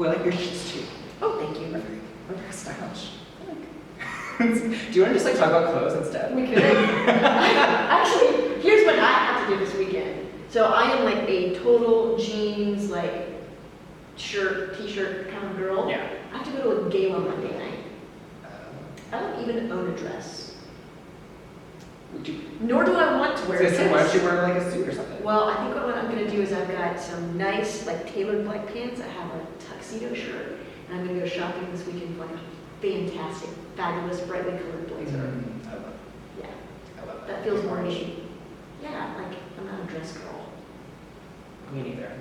Oh, I like your shoes too. Oh, thank you. Very stylish. Do you want to just like talk about clothes instead? We could. Actually, here's what I have to do this weekend. So I am like a total jeans, like shirt, t-shirt kind of girl. Yeah. I have to go to a gala Monday night. I don't even own a dress. Would you? Nor do I want to wear a dress. Why don't you wear like a suit or something? Well, I think what I'm going to do is I've got some nice, like tailored black pants. I have a tuxedo shirt, and I'm going to go shopping this weekend for like a fantastic, fabulous, brightly colored blazer. I love it. Yeah. I love it. That feels more me. Yeah, like I'm not a dress girl. Me neither.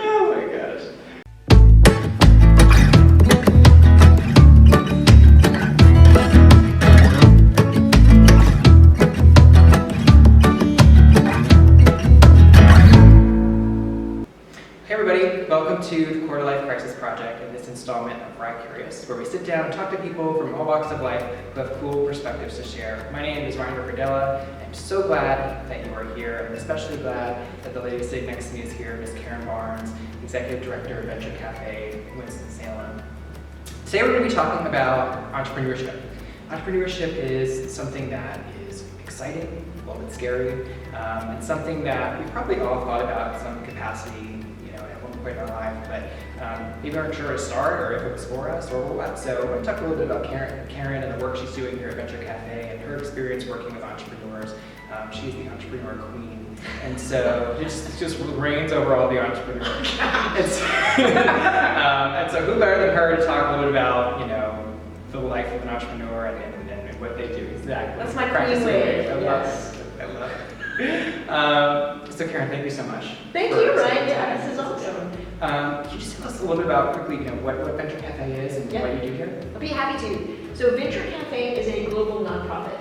Oh my gosh. Hey everybody, welcome to the Quarter Life Crisis Project in this installment of Ride Curious, where we sit down and talk to people from all walks of life who have cool perspectives to share. My name is Ryan Ricardella. I'm so glad that you are here. I'm especially glad that the lady sitting next to me is here, Ms. Karen Barnes, Executive Director of Venture Cafe, Winston-Salem. Today we're going to be talking about entrepreneurship. Entrepreneurship is something that is exciting, a little bit scary, and something that we probably all thought about in some capacity in our life, but maybe aren't sure where to start or if it was for us or what. So we're going to talk a little bit about Karen and the work she's doing here at Venture Cafe and her experience working with entrepreneurs. She's the entrepreneur queen, and so just reigns over all the entrepreneurs. And so who better than her to talk a little bit about the life of an entrepreneur and what they do exactly. That's my queen wave. Yes. I love it. So Karen, thank you so much. Thank you, Ryan. Yeah, this is awesome. Can you just tell us a little bit about quickly, what Venture Cafe is and what you do here? I'll be happy to. So Venture Cafe is a global nonprofit.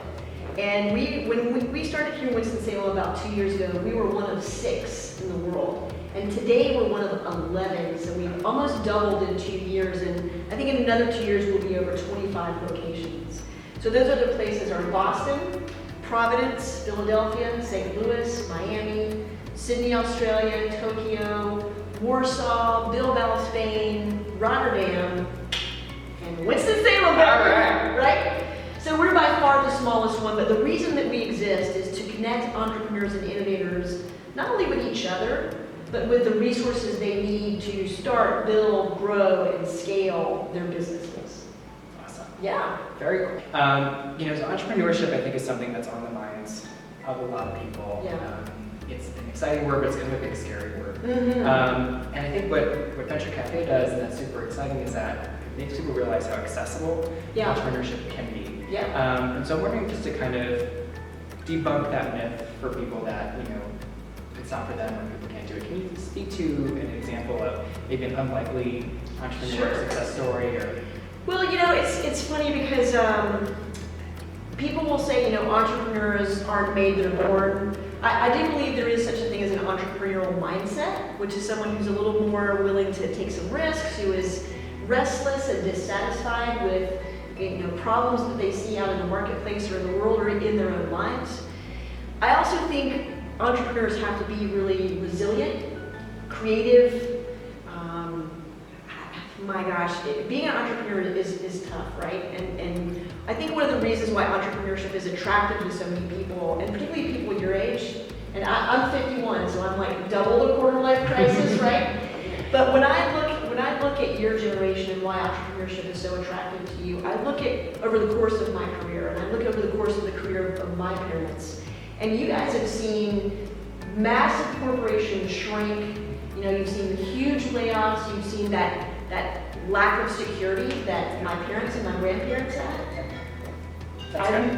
And when we started here in Winston-Salem about 2 years ago, we were one of 6 in the world. And today we're one of 11, so we've almost doubled in 2 years. And I think in another 2 years we'll be over 25 locations. So those other places are Boston, Providence, Philadelphia, St. Louis, Miami, Sydney, Australia, Tokyo, Warsaw, Bilbao, Spain, Rotterdam, and Winston-Salem, right? So we're by far the smallest one, but the reason that we exist is to connect entrepreneurs and innovators not only with each other, but with the resources they need to start, build, grow, and scale their businesses. Awesome. Yeah. Very cool. So entrepreneurship, I think, is something that's on the minds of a lot of people. Yeah. It's an exciting word, but it's kind of a big, scary word. Mm-hmm. And I think what Venture Cafe does, and that's super exciting, is that it makes people realize how accessible entrepreneurship can be. Yeah. And so I'm wondering just to kind of debunk that myth for people that, it's not for them or people can't do it. Can you speak to an example of maybe an unlikely entrepreneur success story or? Well, it's funny because people will say, entrepreneurs aren't made, they're born. I do believe there is such a thing as an entrepreneurial mindset, which is someone who's a little more willing to take some risks, who is restless and dissatisfied with problems that they see out in the marketplace or in the world or in their own lives. I also think entrepreneurs have to be really resilient, creative. My gosh, being an entrepreneur is tough, right? And I think one of the reasons why entrepreneurship is attractive to so many people, and particularly people your age, and I'm 51, so I'm like double the quarter life crisis, right? But when I look at your generation and why entrepreneurship is so attractive to you, I look at over the course of my career, and I look over the course of the career of my parents, and you guys have seen massive corporations shrink. You've seen huge layoffs. You've seen that lack of security that my parents and my grandparents had.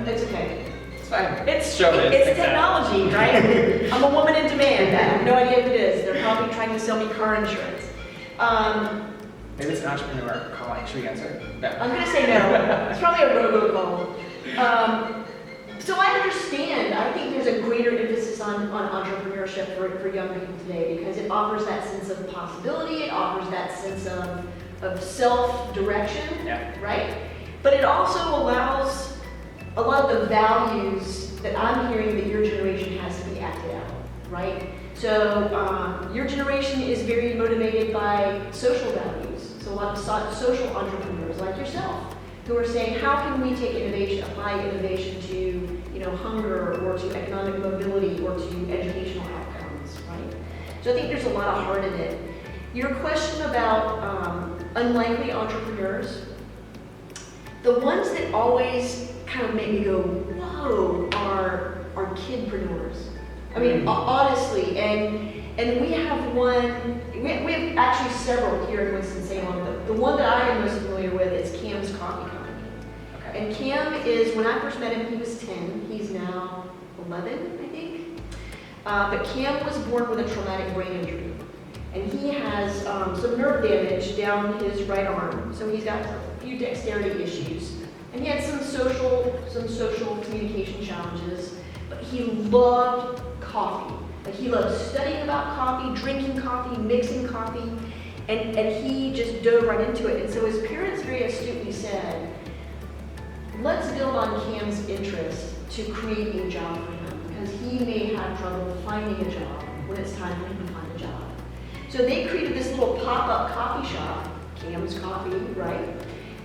It's okay. It's fine. It's showbiz. technology, right? I'm a woman in demand. I have no idea who it is. They're probably trying to sell me car insurance. Maybe it's an entrepreneur calling. Should we answer? No. I'm going to say no. It's probably a robocall. So I understand. I think there's a greater emphasis on entrepreneurship for young people today because it offers that sense of possibility. It offers that sense of self-direction, right? But it also allows a lot of the values that I'm hearing that your generation has to be acted out, right? So your generation is very motivated by social values. So a lot of social entrepreneurs like yourself who are saying, how can we take innovation, apply innovation to hunger or to economic mobility or to educational outcomes, right? So I think there's a lot of heart in it. Your question about unlikely entrepreneurs, the ones that always kind of make me go, whoa, are kidpreneurs. I mean, honestly, and we have one, we have actually several here in Winston-Salem. The one that I am most familiar with is Cam's Coffee Company. Okay. And Cam is, when I first met him, he was 10. He's now 11, I think. But Cam was born with a traumatic brain injury. And he has some nerve damage down his right arm. So he's got a few dexterity issues. And he had some social communication challenges. But he loved coffee. Like he loved studying about coffee, drinking coffee, mixing coffee, and he just dove right into it. And so his parents very astutely said, let's build on Cam's interest to create a job for him, because he may have trouble finding a job when it's time for him to find a job. So they created this little pop-up coffee shop, Cam's Coffee, right?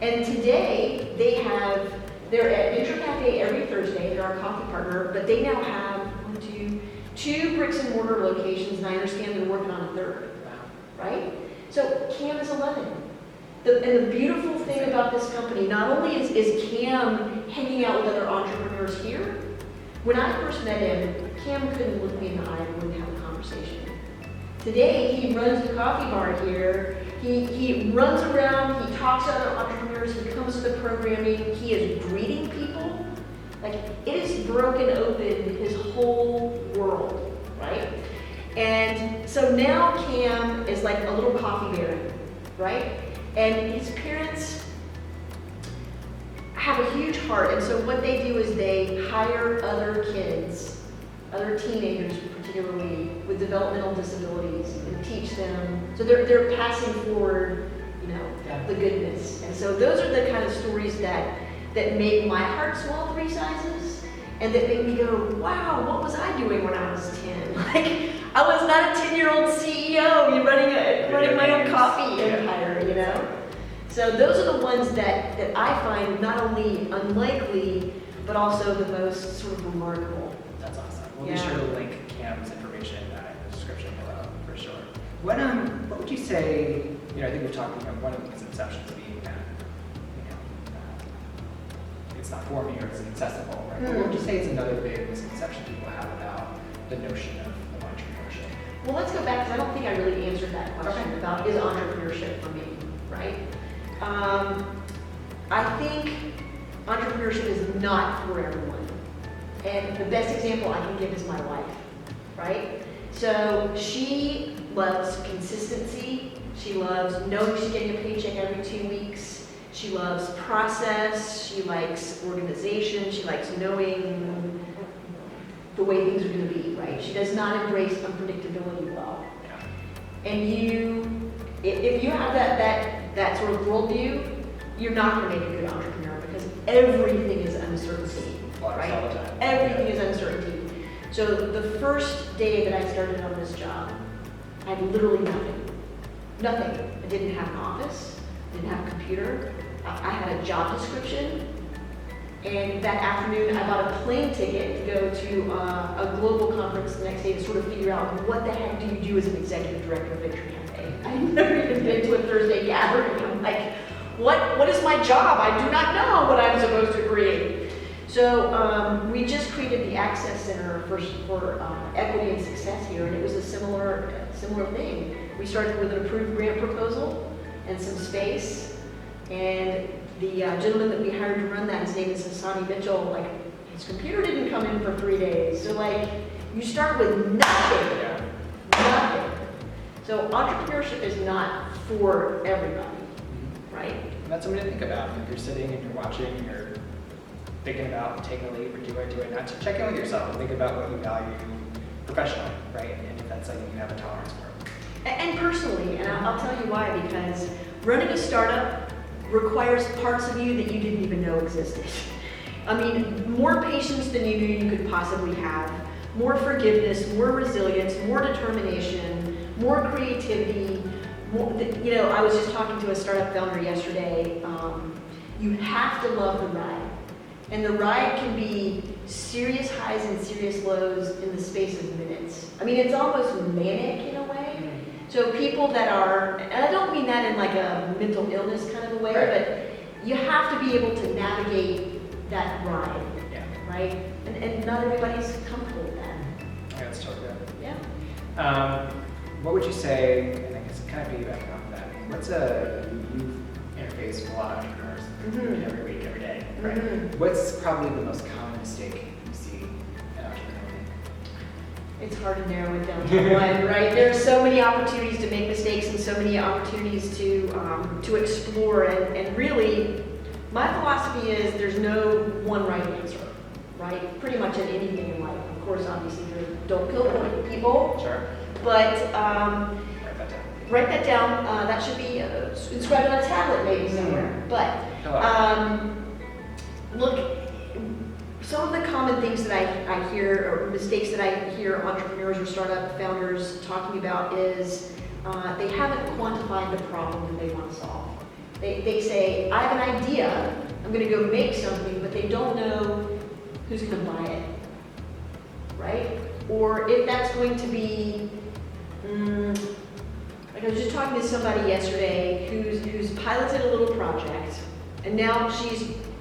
And today they're at Venture Cafe every Thursday. They're our coffee partner, but they now have two bricks and mortar locations, and I understand they're working on a third, right? So Cam is 11. And the beautiful thing about this company, not only is Cam hanging out with other entrepreneurs here, when I first met him, Cam couldn't look me in the eye and wouldn't have a conversation. Today, he runs the coffee bar here. He runs around, he talks to other entrepreneurs, he comes to the programming, he is greeting people. Like, it has broken open his whole world, right? And so now Cam is like a little coffee baron, right? And his parents have a huge heart, and so what they do is they hire other kids, other teenagers particularly, with developmental disabilities and teach them. So they're passing forward, the goodness. And so those are the kind of stories that make my heart swell 3 sizes, and that make me go, wow, what was I doing when I was 10? Like, I was not a 10-year-old CEO running my own coffee empire, So those are the ones that I find not only unlikely, but also the most sort of remarkable. That's awesome. We'll be sure to link Cam's information in the description below, for sure. What would you say, I think we've talked about one of the misconceptions being that, it's not for me or it's inaccessible, right? But what would you say is another big misconception people have about the notion of entrepreneurship? Well, let's go back, because I don't think I really answered that question about is entrepreneurship for me, right? I think entrepreneurship is not for everyone. And the best example I can give is my wife, right? So she loves consistency. She loves knowing she's getting a paycheck every 2 weeks. She loves process. She likes organization. She likes knowing the way things are going to be, right? She does not embrace unpredictability well. And if you have that sort of worldview, you're not going to make a good entrepreneur, because everything is uncertainty, right? All the time. Everything is uncertainty. So the first day that I started on this job, I had literally nothing. Nothing. I didn't have an office. I didn't have a computer. I had a job description. And that afternoon, I bought a plane ticket to go to a global conference the next day to sort of figure out what the heck do you do as an executive director of Venture Cafe. I had never even been to a Thursday gathering. I'm like, what is my job? I do not know what I'm supposed to create. So we just created the Access Center for Equity and Success here, and it was a similar thing. We started with an approved grant proposal and some space, and the gentleman that we hired to run that, his name is Hassani Mitchell, like, his computer didn't come in for 3 days. So like, you start with nothing, nothing. So entrepreneurship is not for everybody, right? And that's something to think about. If you're sitting and you're watching, you're thinking about taking a leap, or do I not, to check in with yourself and think about what you value professionally, right? And if that's something you have a tolerance for. And personally, and I'll tell you why, because running a startup requires parts of you that you didn't even know existed. I mean, more patience than you knew you could possibly have, more forgiveness, more resilience, more determination, more creativity. I was just talking to a startup founder yesterday. You have to love the ride. And the ride can be serious highs and serious lows in the space of minutes. I mean, it's almost manic in a way. So people that are, and I don't mean that in like a mental illness kind of a way, but you have to be able to navigate that ride, right? And not everybody's comfortable with that. Yeah, that's totally good. Yeah. What would you say, and I guess kind of piggybacking off that, you interface with a lot of entrepreneurs every week, every day, right? What's probably the most common mistake you see in entrepreneurship? It's hard to narrow it down to one, right? There are so many opportunities to make mistakes and so many opportunities to explore. And really, my philosophy is there's no one right answer, right? Pretty much in anything in life. Of course, obviously, don't kill people. Sure. But Write that down. write that down. That should be inscribed on a tablet maybe somewhere. But look, some of the common things that I hear, or mistakes that I hear entrepreneurs or startup founders talking about is they haven't quantified the problem that they want to solve. They say, I have an idea, I'm going to go make something, but they don't know who's going to buy it, right? Or if that's going to be, like I was just talking to somebody yesterday who's piloted a little project, and now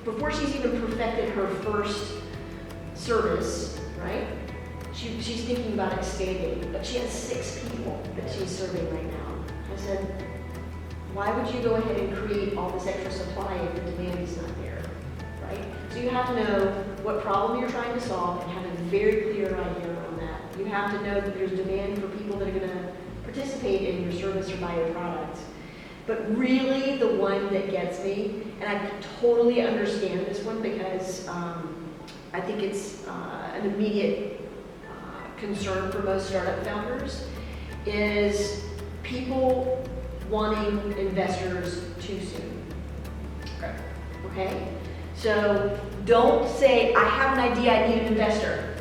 before she's even perfected her first service, right? She's thinking about expanding, but she has 6 people that she's serving right now. I said, why would you go ahead and create all this extra supply if the demand is not there, right? So you have to know what problem you're trying to solve and have a very clear idea on that. You have to know that there's demand for people that are going to participate in your service or buy your product. But really the one that gets me, and I totally understand this one because I think it's an immediate concern for most startup founders, is people wanting investors too soon. Okay? So don't say, I have an idea, I need an investor.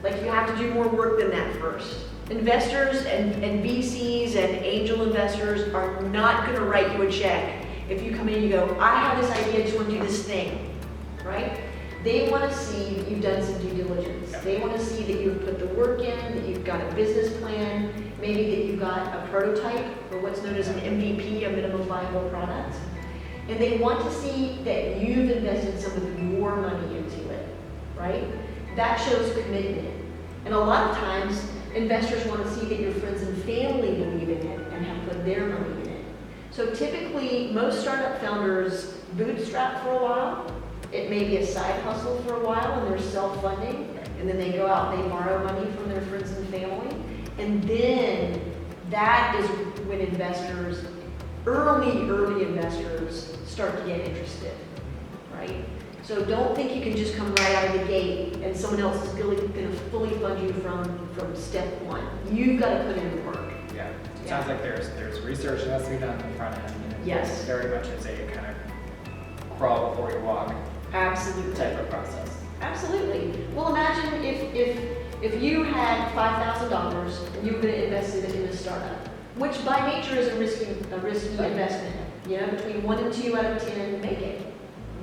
Like, you have to do more work than that first. Investors and VCs and angel investors are not going to write you a check if you come in and you go, I have this idea, I just want to do this thing, right? They want to see that you've done some due diligence. They want to see that you've put the work in, that you've got a business plan, maybe that you've got a prototype, or what's known as an MVP, a minimum viable product. And they want to see that you've invested some of your money into it, right? That shows commitment. And a lot of times, investors want to see that your friends and family believe in it and have put their money in it. So typically, most startup founders bootstrap for a while. It may be a side hustle for a while and they're self-funding, and then they go out and they borrow money from their friends and family. And then that is when investors, early investors, start to get interested, right? So don't think you can just come right out of the gate and someone else is going to fully fund you from step one. You've got to put in the work. Yeah. It sounds like there's research that has to be done on the front end. Yes. Very much it's a kind of crawl before you walk Absolutely. type of process. Absolutely. Well, imagine if you had $5,000 and you were going to invest it in a startup, which by nature is a risky investment. You know, between 1 and 2 out of 10 make it.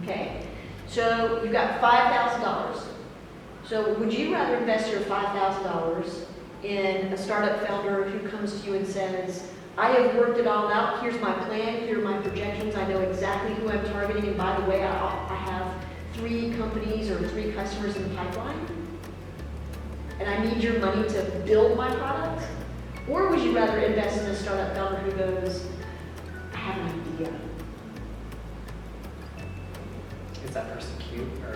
Okay. So you've got $5,000. So would you rather invest your $5,000 in a startup founder who comes to you and says, I have worked it all out, here's my plan, here are my projections, I know exactly who I'm targeting, and by the way, I have 3 companies or 3 customers in the pipeline, and I need your money to build my product? Or would you rather invest in a startup founder who goes, I have an idea? Is that person cute? Or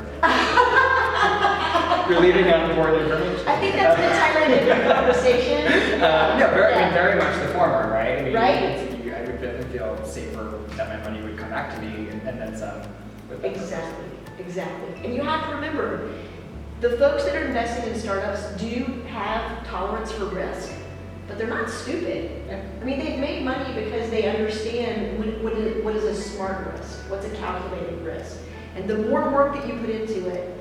you're leaving out important information? I think that's an entirely different conversation. No, very much the former, right? I mean, Right? I would definitely feel safer that my money would come back to me and then some. With that Exactly. And you have to remember, the folks that are investing in startups do have tolerance for risk, but they're not stupid. I mean, they've made money because they understand what is a smart risk, what's a calculated risk. And the more work that you put into it,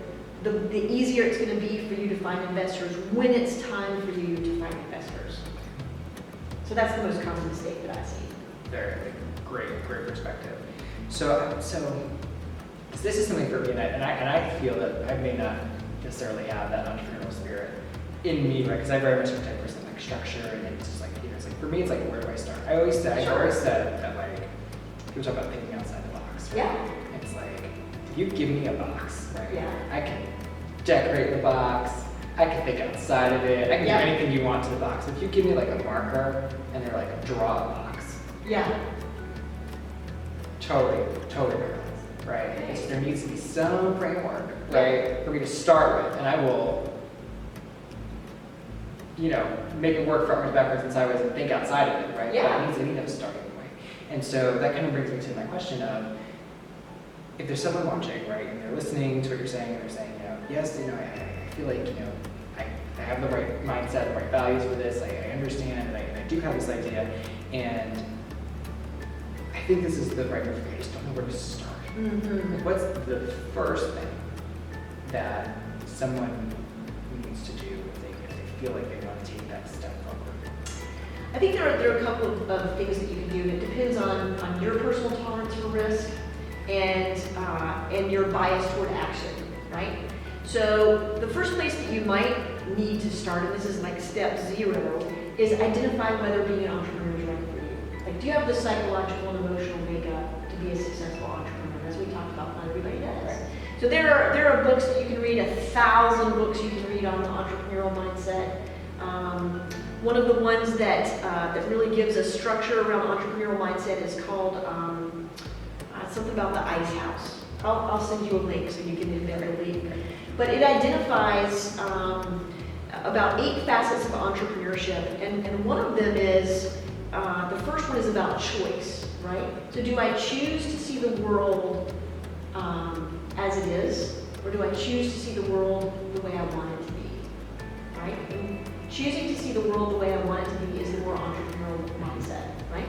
the easier it's going to be for you to find investors when it's time for you to find investors. So that's the most common mistake that I see. Very great perspective. So this is something for me, and I feel that I may not necessarily have that entrepreneurial spirit in me, right? Because I very much am the type of person like structure, and it's just like, you know, it's like for me, it's like, where do I start? I always said that like people talk about thinking outside the box, right? Yeah. And it's like, if you give me a box, right? Yeah. I can decorate the box. I can think outside of it. I can do anything you want to the box. If you give me like a marker and they're like, draw a box. Yeah. Totally paralyzed, right? There needs to be some framework, right, for me to start with, and I will, you know, make it work frontwards, backwards, and sideways, and think outside of it, right? Yeah. But it needs a starting point. And so that kind of brings me to my question of, if there's someone watching, right, and they're listening to what you're saying, and they're saying, you know, yes, you know, I feel like, you know, I have the right mindset, the right values for this, I understand, and I do have this idea, and I think this is the right move for me, I just don't know where to start. Mm-hmm. Like, what's the first thing that someone needs to do if they feel like they want to take that step forward? I think there are a couple of things that you can do, and it depends on your personal tolerance for risk and your bias toward action, right? So the first place that you might need to start, and this is like step 0, is identify whether being an entrepreneur is right for you. Like, do you have the psychological and emotional makeup to be a successful entrepreneur? As we talked about, not everybody does. Right. So there are books that you can read, 1,000 books you can read on the entrepreneurial mindset. One of the ones that really gives a structure around entrepreneurial mindset is called something about the ice house. I'll send you a link so you can embed a link. But it identifies about 8 facets of entrepreneurship, and one of them is, the first one is about choice, right? So do I choose to see the world as it is, or do I choose to see the world the way I want it to be, right? And choosing to see the world the way I want it to be is the more entrepreneurial mindset, right?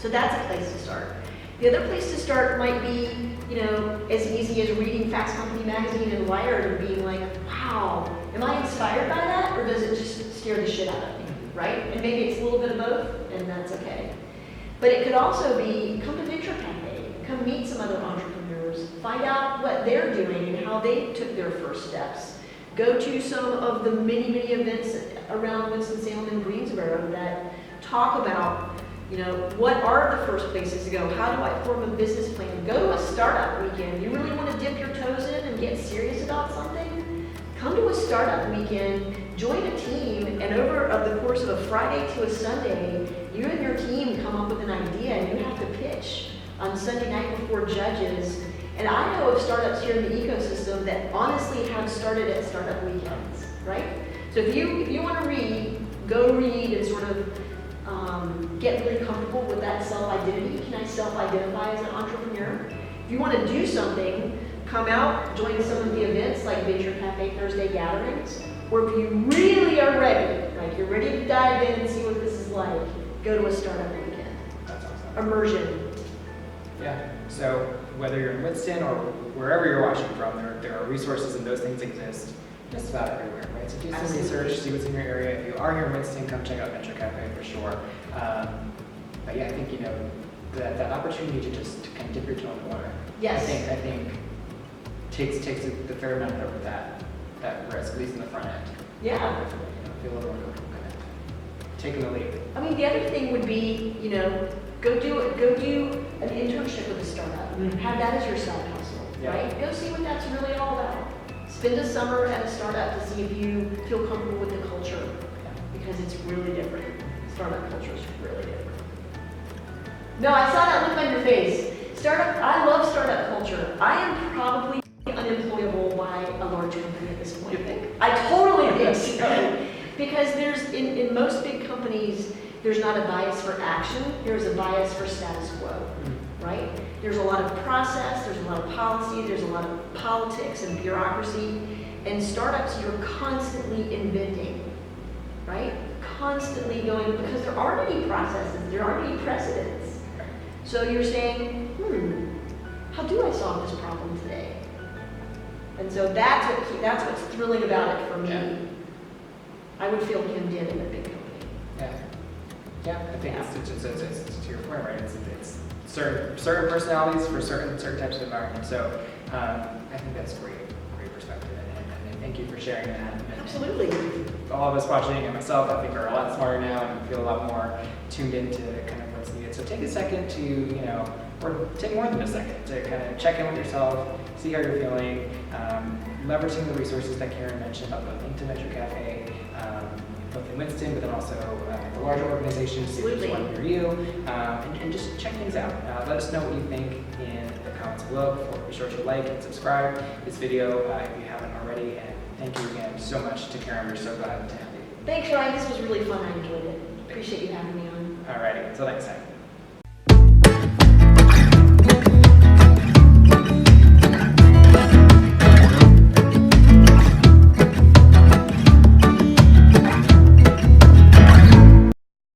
So that's a place to start. The other place to start might be, you know, as easy as reading Fast Company magazine and Wired and being like, wow, am I inspired by that, or does it just scare the shit out of me, right? And maybe it's a little bit of both, and that's okay. But it could also be, come to Venture Cafe, come meet some other entrepreneurs, find out what they're doing and how they took their first steps. Go to some of the many events around Winston-Salem and Greensboro that talk about, you know, what are the first places to go? How do I form a business plan? Go to a startup weekend. You really want to dip your toes in and get serious about something? Come to a startup weekend, join a team, and over the course of a Friday to a Sunday, you and your team come up with an idea and you have to pitch on Sunday night before judges. And I know of startups here in the ecosystem that honestly have started at startup weekends, right? So if you want to read, go read and sort of get really comfortable with that self-identity. Can I self-identify as an entrepreneur? If you want to do something, come out, join some of the events like Venture Cafe Thursday gatherings. Or if you really are ready, like you're ready to dive in and see what this is like, go to a startup weekend. That's awesome. Immersion. Yeah, so whether you're in Winston or wherever you're watching from, there are resources and those things exist just about everywhere, right? So do some research, see what's in your area. If you are here in Winston, come check out Venture Cafe for sure. But yeah, I think, you know, that opportunity to just kind of dip your toe in the water. Yes. I think takes the fair amount of that risk, at least in the front end. Yeah. You know, feel a little more comfortable kind of taking the lead. I mean, the other thing would be, you know, go do an internship with a startup. Mm-hmm. Have that as your side hustle, right? Go see what that's really all about. Spend a summer at a startup to see if you feel comfortable with the culture, because it's really different. Startup culture is really different. No, I saw that look on your face. I love startup culture. I am probably unemployable by a large company at this point. You think? I totally think so. Because there's, in most big companies, there's not a bias for action, there's a bias for status quo, right? There's a lot of process, there's a lot of policy, there's a lot of politics and bureaucracy. And startups, you're constantly inventing, right? Constantly going, because there aren't any processes, there aren't any precedents. So you're saying, how do I solve this problem today? And so that's what's thrilling about it for me. Yeah. I would feel hemmed in a big company. Yeah. Yeah, I think it's to your point, right? It's certain personalities for certain types of environments. So I think that's great perspective, and thank you for sharing that. And Absolutely. all of us watching and myself, I think, are a lot smarter now and feel a lot more tuned into kind of what's needed. So take a second to, or take more than a second to kind of check in with yourself, see how you're feeling, leveraging the resources that Karen mentioned about the Link to Venture Cafe, both in Winston, but then also the larger organizations, see if there's one near you, and just check things out. Let us know what you think in the comments below. Be sure to like and subscribe this video if you haven't already. And thank you again so much to Karen. We're so glad to have you. Thanks, Ryan. This was really fun. I enjoyed it. Appreciate you having me on. Alrighty, until next time.